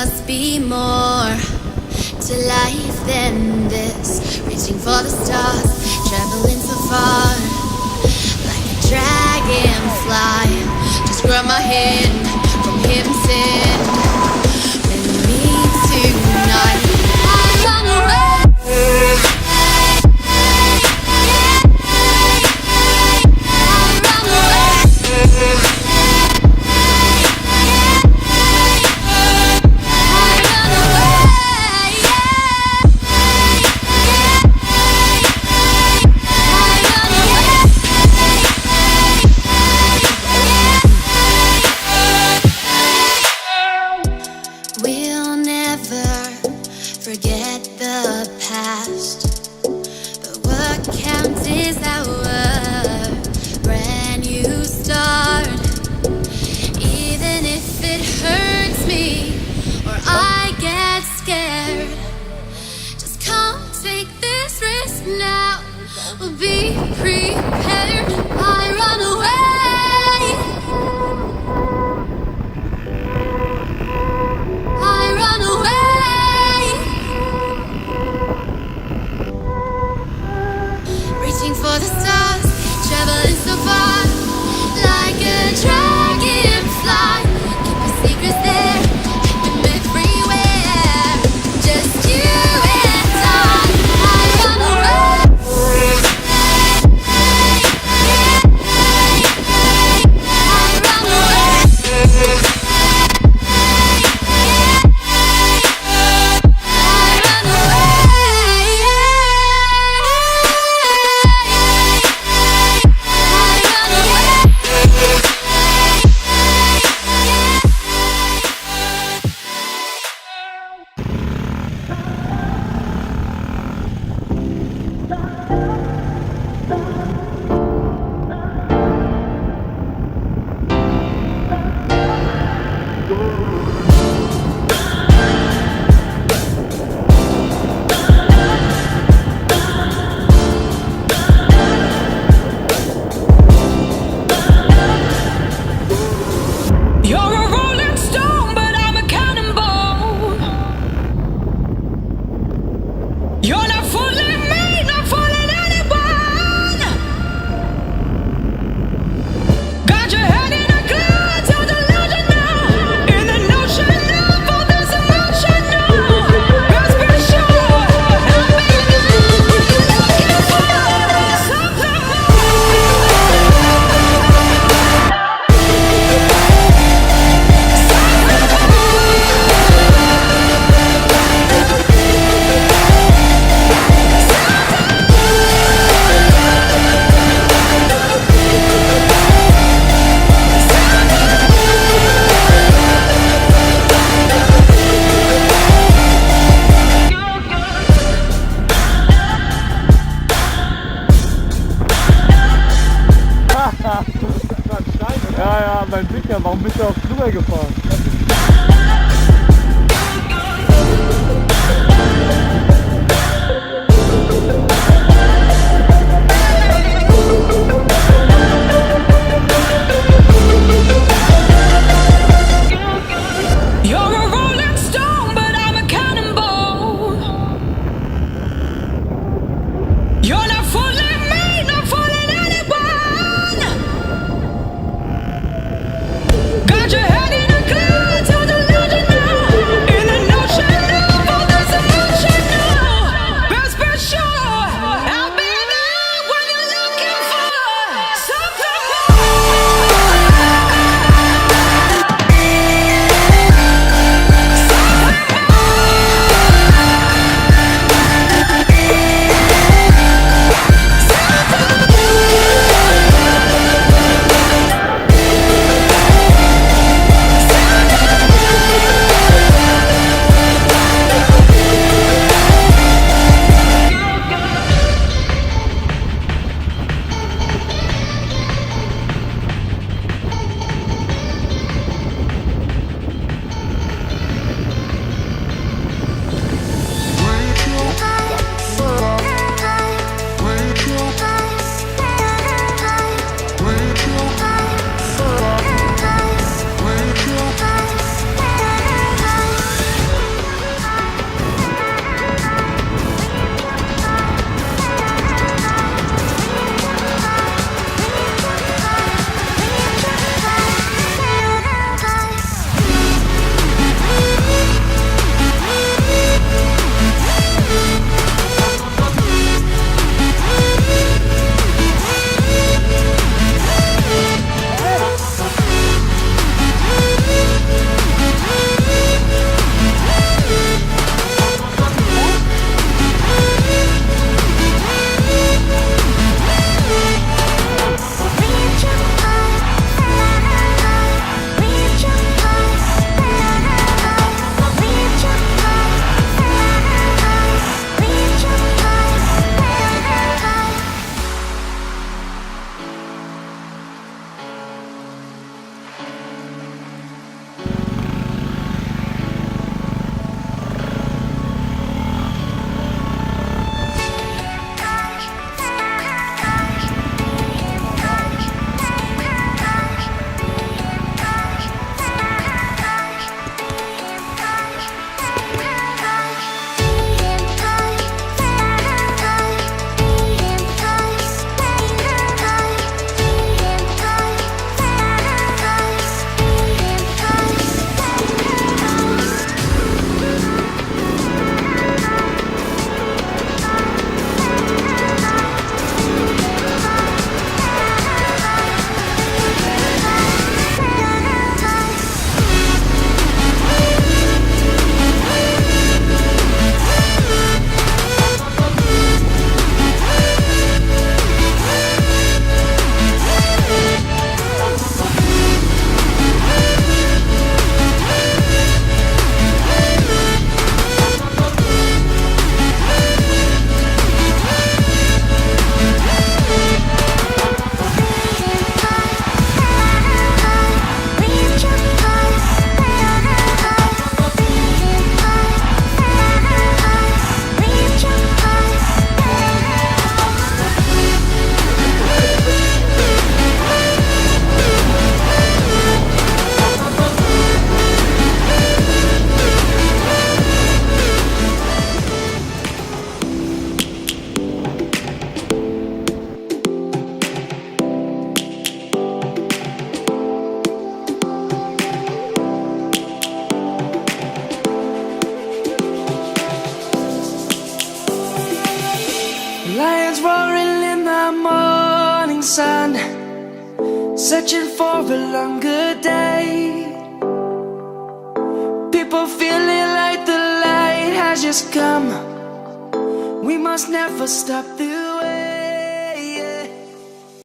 must be more to life than this. Reaching for the stars, traveling so far, like a dragonfly. Just grab my hand from him, sin with me tonight. I run away. Forget the past, but what counts is our brand new start. Even if it hurts me or I get scared, just come take this risk now. We'll be prepared. I run away. For the stars, traveling so far, like a dragonfly. Keep your secrets there, keep them everywhere. Just you and I run away. I Lions roaring in the morning sun, searching for a longer day. People feeling like the light has just come. We must never stop the